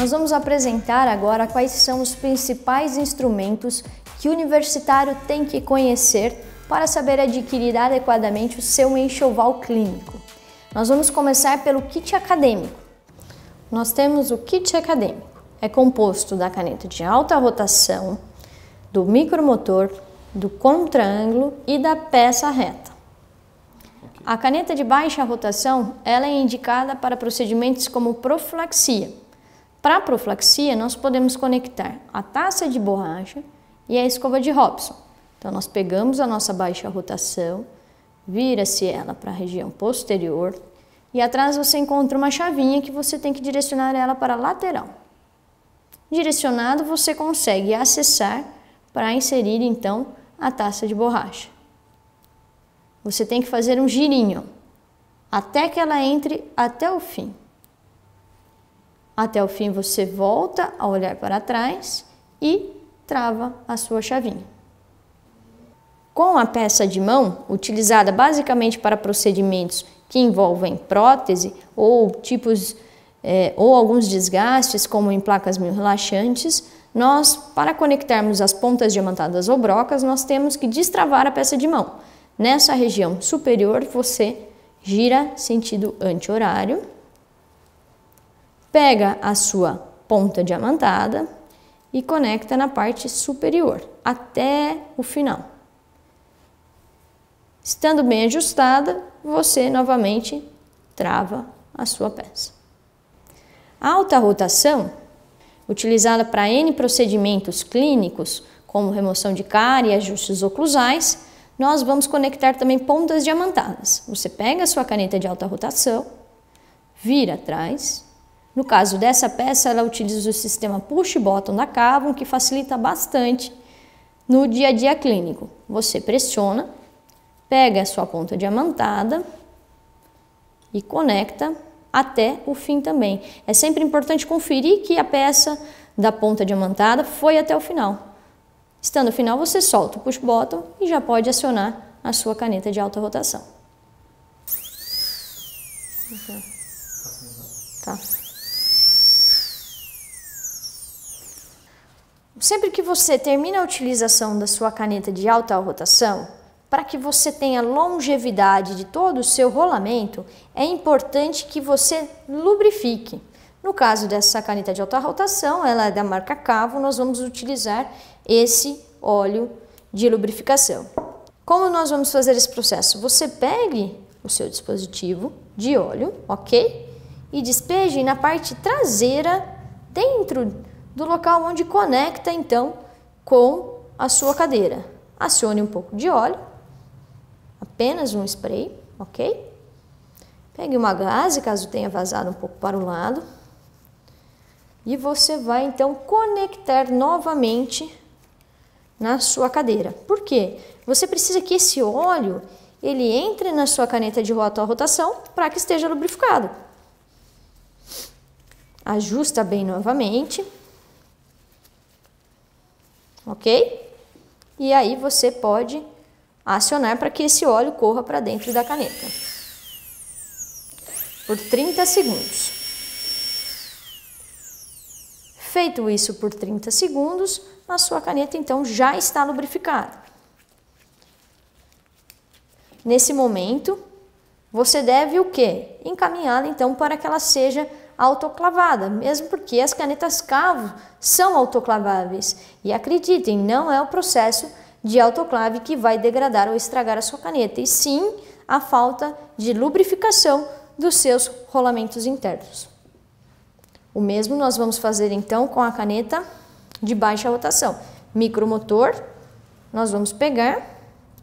Nós vamos apresentar agora quais são os principais instrumentos que o universitário tem que conhecer para saber adquirir adequadamente o seu enxoval clínico. Nós vamos começar pelo kit acadêmico. Nós temos o kit acadêmico. É composto da caneta de alta rotação, do micromotor, do contraângulo e da peça reta. A caneta de baixa rotação, ela é indicada para procedimentos como profilaxia. Para a profilaxia, nós podemos conectar a taça de borracha e a escova de Hobson. Então, nós pegamos a nossa baixa rotação, vira-se ela para a região posterior e atrás você encontra uma chavinha que você tem que direcionar ela para a lateral. Direcionado, você consegue acessar para inserir, então, a taça de borracha. Você tem que fazer um girinho até que ela entre até o fim. Até o fim você volta a olhar para trás e trava a sua chavinha. Com a peça de mão, utilizada basicamente para procedimentos que envolvem prótese ou ou alguns desgastes, como em placas mio-relaxantes, para conectarmos as pontas diamantadas ou brocas, nós temos que destravar a peça de mão. Nessa região superior, você gira sentido anti-horário, pega a sua ponta diamantada e conecta na parte superior, até o final. Estando bem ajustada, você novamente trava a sua peça. A alta rotação, utilizada para N procedimentos clínicos, como remoção de cárie e ajustes oclusais, nós vamos conectar também pontas diamantadas. Você pega a sua caneta de alta rotação, vira atrás. No caso dessa peça, ela utiliza o sistema push-button da Cavum, que facilita bastante no dia a dia clínico. Você pressiona, pega a sua ponta diamantada e conecta até o fim também. É sempre importante conferir que a peça da ponta diamantada foi até o final. Estando no final, você solta o push button e já pode acionar a sua caneta de alta rotação. Tá. Sempre que você termina a utilização da sua caneta de alta rotação, para que você tenha longevidade de todo o seu rolamento, é importante que você lubrifique. No caso dessa caneta de alta rotação, ela é da marca Cavum, nós vamos utilizar esse óleo de lubrificação. Como nós vamos fazer esse processo? Você pegue o seu dispositivo de óleo, ok? E despeje na parte traseira, dentro do local onde conecta, então, com a sua cadeira. Acione um pouco de óleo, apenas um spray, ok? Pegue uma gaze, caso tenha vazado um pouco para o lado. E você vai, então, conectar novamente na sua cadeira. Por quê? Você precisa que esse óleo, ele entre na sua caneta de alta rotação para que esteja lubrificado. Ajusta bem novamente. Ok? E aí você pode acionar para que esse óleo corra para dentro da caneta. Por 30 segundos. Feito isso por 30 segundos, a sua caneta então já está lubrificada. Nesse momento, você deve o quê? Encaminhá-la então para que ela seja autoclavada, mesmo porque as canetas Cavum são autoclaváveis. E acreditem, não é o processo de autoclave que vai degradar ou estragar a sua caneta, e sim a falta de lubrificação dos seus rolamentos internos. O mesmo nós vamos fazer então com a caneta de baixa rotação. Micromotor, nós vamos pegar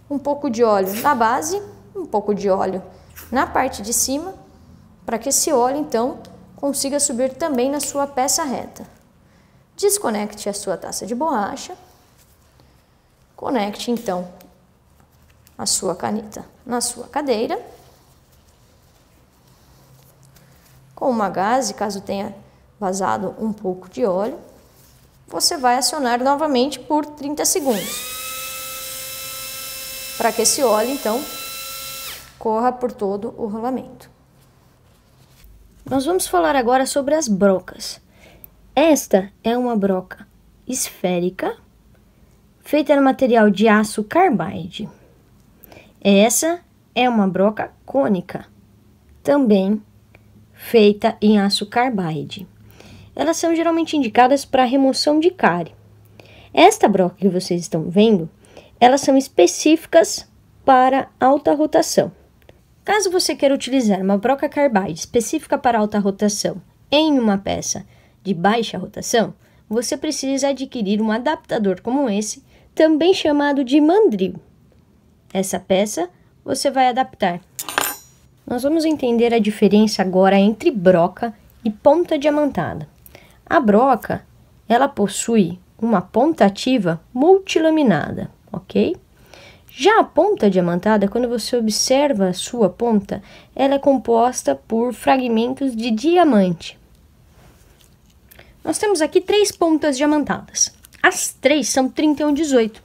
um pouco de óleo na base, um pouco de óleo na parte de cima, para que esse óleo então consiga subir também na sua peça reta. Desconecte a sua taça de borracha, conecte então a sua caneta na sua cadeira, com uma gaze, caso tenha vazado um pouco de óleo, você vai acionar novamente por 30 segundos, para que esse óleo então corra por todo o rolamento. Nós vamos falar agora sobre as brocas. Esta é uma broca esférica, feita no material de aço carbide. Essa é uma broca cônica, também feita em aço carbide. Elas são geralmente indicadas para remoção de cárie. Esta broca que vocês estão vendo, elas são específicas para alta rotação. Caso você queira utilizar uma broca carbide específica para alta rotação em uma peça de baixa rotação, você precisa adquirir um adaptador como esse, também chamado de mandril. Essa peça você vai adaptar. Nós vamos entender a diferença agora entre broca e ponta diamantada. A broca, ela possui uma ponta ativa multilaminada, ok? Já a ponta diamantada, quando você observa a sua ponta, ela é composta por fragmentos de diamante. Nós temos aqui 3 pontas diamantadas. As 3 são 3118.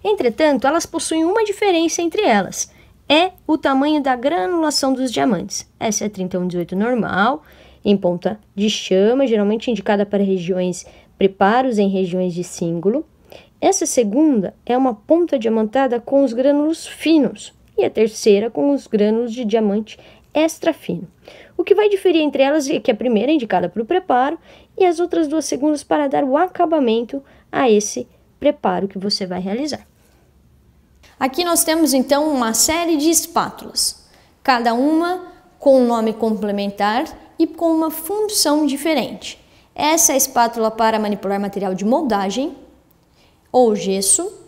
Entretanto, elas possuem uma diferença entre elas. É o tamanho da granulação dos diamantes. Essa é 3118 normal, em ponta de chama, geralmente indicada para preparos em regiões de cíngulo. Essa segunda é uma ponta diamantada com os grânulos finos. E a terceira com os grânulos de diamante extra fino. O que vai diferir entre elas é que a primeira é indicada para o preparo e as outras 2 segundas para dar o acabamento a esse preparo que você vai realizar. Aqui nós temos então uma série de espátulas, cada uma com um nome complementar e com uma função diferente. Essa é a espátula para manipular material de moldagem ou gesso.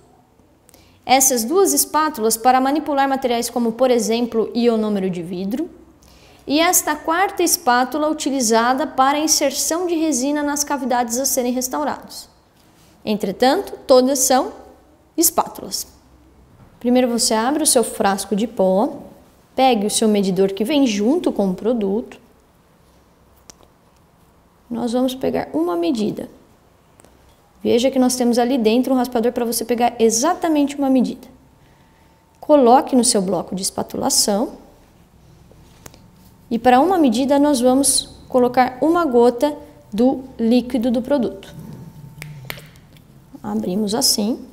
Essas 2 espátulas para manipular materiais como, por exemplo, ionômero de vidro. E esta 4ª espátula utilizada para inserção de resina nas cavidades a serem restaurados. Entretanto, todas são espátulas. Primeiro você abre o seu frasco de pó, pegue o seu medidor que vem junto com o produto. Nós vamos pegar uma medida. Veja que nós temos ali dentro um raspador para você pegar exatamente uma medida. Coloque no seu bloco de espatulação. E para uma medida nós vamos colocar uma gota do líquido do produto. Abrimos assim.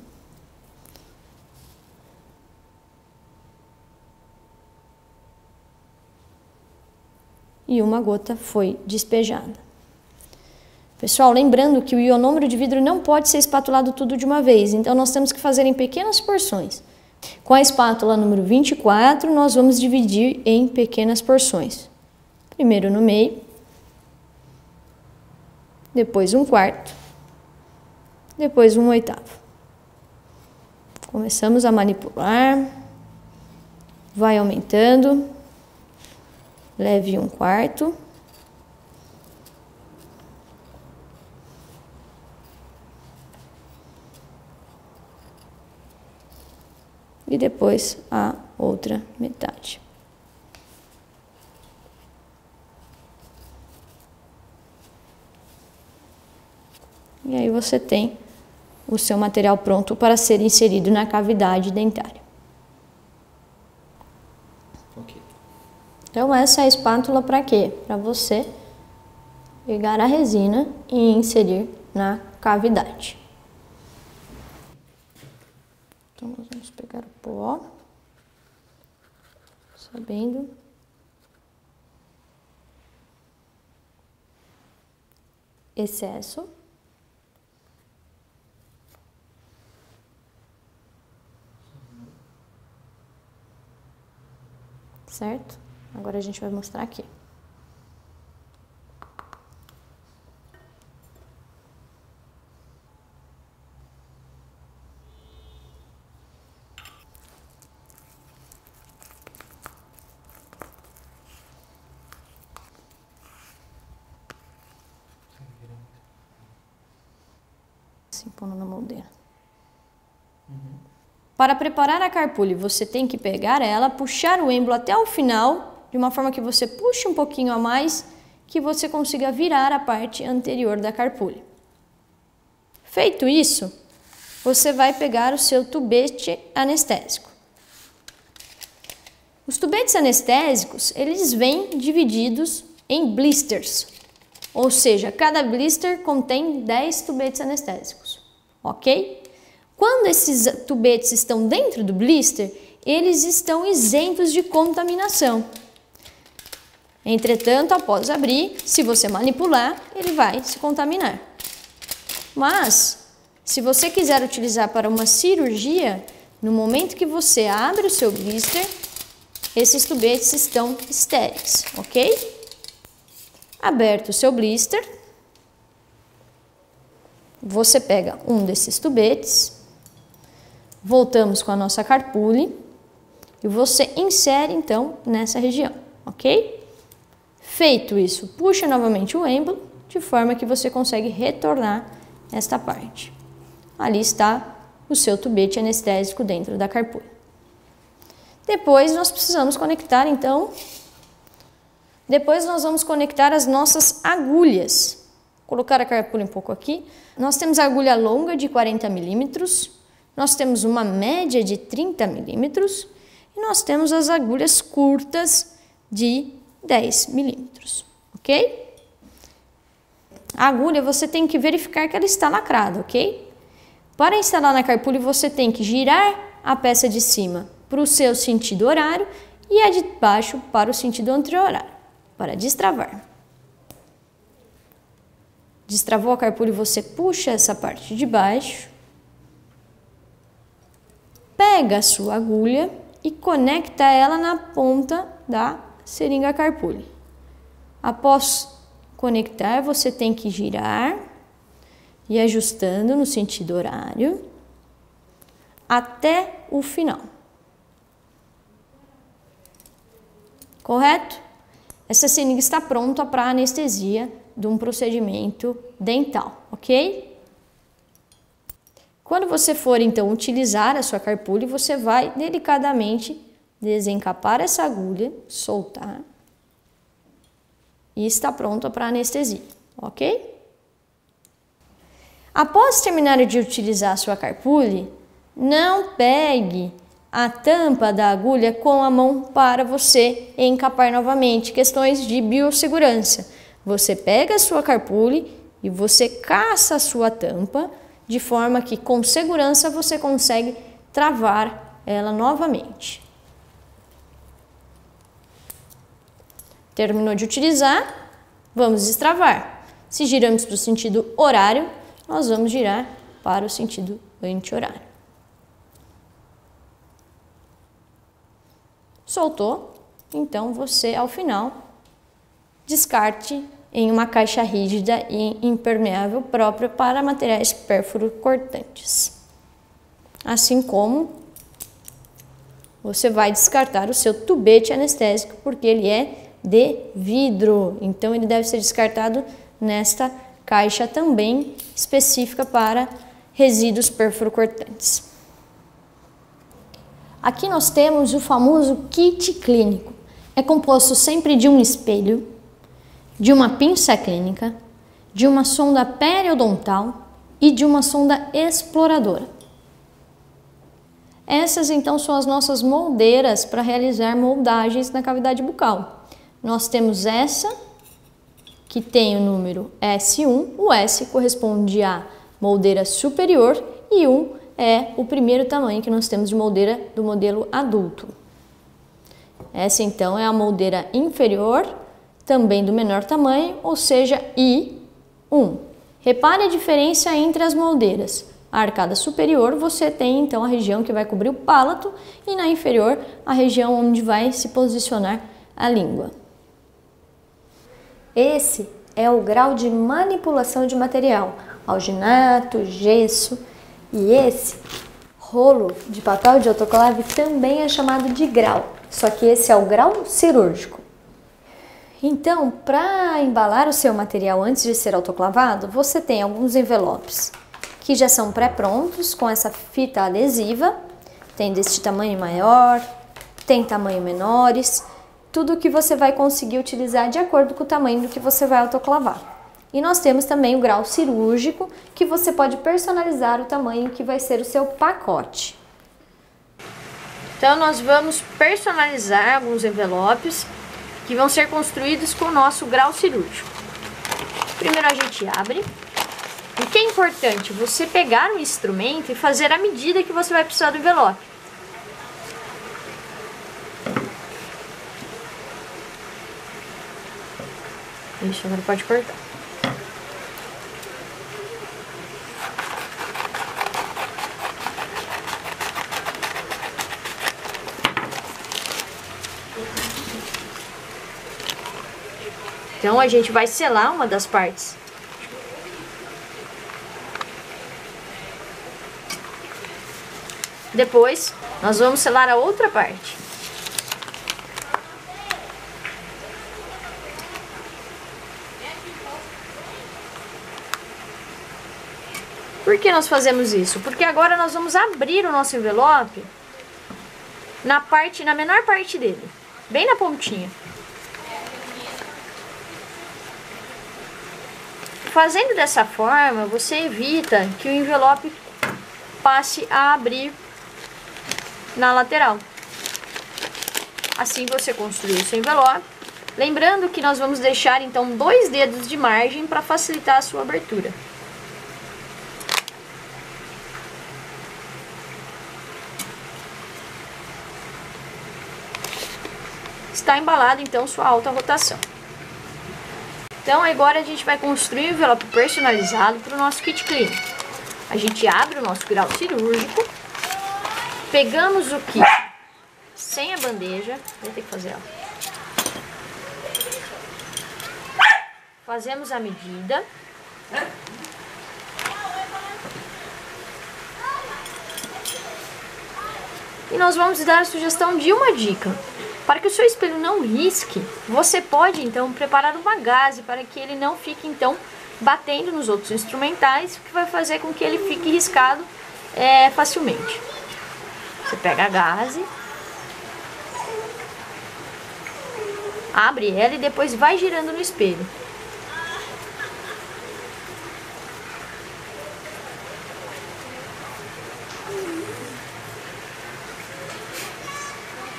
E uma gota foi despejada. Pessoal, lembrando que o ionômero de vidro não pode ser espatulado tudo de uma vez, então nós temos que fazer em pequenas porções. Com a espátula número 24, nós vamos dividir em pequenas porções. Primeiro no meio, depois 1/4, depois 1/8. Começamos a manipular, vai aumentando, leve 1/4. E depois a outra metade. E aí você tem o seu material pronto para ser inserido na cavidade dentária. Okay. Então essa é a espátula para quê? Para você pegar a resina e inserir na cavidade. Então nós vamos pegar o pó, sabendo excesso. Certo? Agora a gente vai mostrar aqui. Assim, pondo na moldeira. Para preparar a carpule, você tem que pegar ela, puxar o êmbolo até o final, de uma forma que você puxe um pouquinho a mais, que você consiga virar a parte anterior da carpule. Feito isso, você vai pegar o seu tubete anestésico. Os tubetes anestésicos, eles vêm divididos em blisters. Ou seja, cada blister contém 10 tubetes anestésicos, ok? Quando esses tubetes estão dentro do blister, eles estão isentos de contaminação. Entretanto, após abrir, se você manipular, ele vai se contaminar. Mas, se você quiser utilizar para uma cirurgia, no momento que você abre o seu blister, esses tubetes estão estéreis, ok? Aberto o seu blister, você pega um desses tubetes, voltamos com a nossa carpule e você insere então nessa região, ok? Feito isso, puxa novamente o êmbolo de forma que você consegue retornar esta parte. Ali está o seu tubete anestésico dentro da carpule. Depois nós precisamos conectar então. Depois nós vamos conectar as nossas agulhas. Vou colocar a carpule um pouco aqui. Nós temos a agulha longa de 40 milímetros, nós temos uma média de 30 milímetros e nós temos as agulhas curtas de 10 milímetros, ok? A agulha você tem que verificar que ela está lacrada, ok? Para instalar na carpule você tem que girar a peça de cima para o seu sentido horário e a de baixo para o sentido anti-horário, para destravar. Destravou a carpule, você puxa essa parte de baixo, pega a sua agulha e conecta ela na ponta da seringa carpule. Após conectar, você tem que girar e ajustando no sentido horário até o final. Correto? Essa seringa está pronta para anestesia de um procedimento dental, ok? Quando você for então utilizar a sua carpule, você vai delicadamente desencapar essa agulha, soltar e está pronta para anestesia, ok? Após terminar de utilizar a sua carpule, não pegue a tampa da agulha com a mão para você encapar novamente, questões de biossegurança. Você pega a sua carpule e você caça a sua tampa, de forma que com segurança você consegue travar ela novamente. Terminou de utilizar, vamos destravar. Se giramos para o sentido horário, nós vamos girar para o sentido anti-horário. Soltou, então você ao final descarte em uma caixa rígida e impermeável própria para materiais pérfuro-cortantes. Assim como você vai descartar o seu tubete anestésico, porque ele é de vidro, então ele deve ser descartado nesta caixa também específica para resíduos pérfuro-cortantes. Aqui nós temos o famoso kit clínico. É composto sempre de um espelho, de uma pinça clínica, de uma sonda periodontal e de uma sonda exploradora. Essas então são as nossas moldeiras para realizar moldagens na cavidade bucal. Nós temos essa, que tem o número S1, o S corresponde à moldeira superior e 1 é o primeiro tamanho que nós temos de moldeira do modelo adulto. Essa então é a moldeira inferior, também do menor tamanho, ou seja, I1. Repare a diferença entre as moldeiras. A arcada superior você tem então a região que vai cobrir o palato e na inferior a região onde vai se posicionar a língua. Esse é o grau de manipulação de material, alginato, gesso, e esse rolo de papel de autoclave também é chamado de grau, só que esse é o grau cirúrgico. Então, para embalar o seu material antes de ser autoclavado, você tem alguns envelopes que já são pré-prontos com essa fita adesiva, tem deste tamanho maior, tem tamanho menores, tudo que você vai conseguir utilizar de acordo com o tamanho do que você vai autoclavar. E nós temos também o grau cirúrgico, que você pode personalizar o tamanho que vai ser o seu pacote. Então nós vamos personalizar alguns envelopes que vão ser construídos com o nosso grau cirúrgico. Primeiro a gente abre. O que é importante? Você pegar o instrumento e fazer a medida que você vai precisar do envelope. Isso, agora pode cortar. Então a gente vai selar uma das partes. Depois nós vamos selar a outra parte. Por que nós fazemos isso? Porque agora nós vamos abrir o nosso envelope na menor parte dele, bem na pontinha. Fazendo dessa forma, você evita que o envelope passe a abrir na lateral. Assim você construiu o seu envelope. Lembrando que nós vamos deixar então 2 dedos de margem para facilitar a sua abertura. Está embalado então sua alta rotação. Então agora a gente vai construir um envelope personalizado para o nosso kit cleaning. A gente abre o nosso grau cirúrgico, pegamos o kit sem a bandeja, vai ter que fazer ela. Fazemos a medida. E nós vamos dar a sugestão de uma dica. Para que o seu espelho não risque, você pode então preparar uma gaze para que ele não fique então batendo nos outros instrumentais, o que vai fazer com que ele fique riscado facilmente. Você pega a gaze, abre ela e depois vai girando no espelho.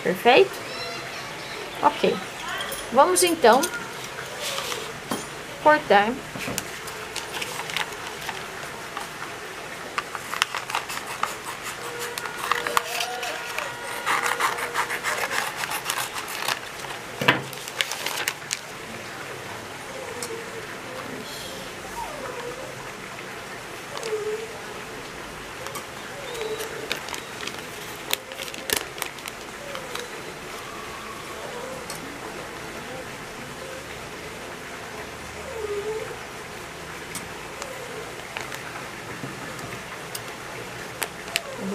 Perfeito? Ok, vamos então cortar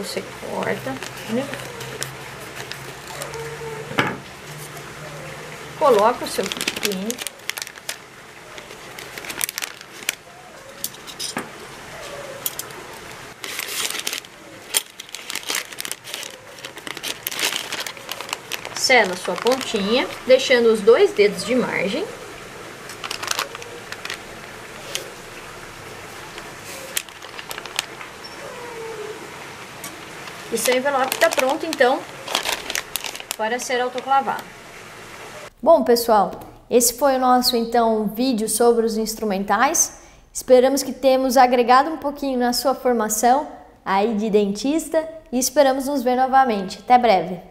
você corta, né? Coloca o seu piquinho. Sela sua pontinha, deixando os 2 dedos de margem. E seu envelope está pronto, então, para ser autoclavado. Bom, pessoal, esse foi o nosso, então, vídeo sobre os instrumentais. Esperamos que tenhamos agregado um pouquinho na sua formação aí de dentista e esperamos nos ver novamente. Até breve!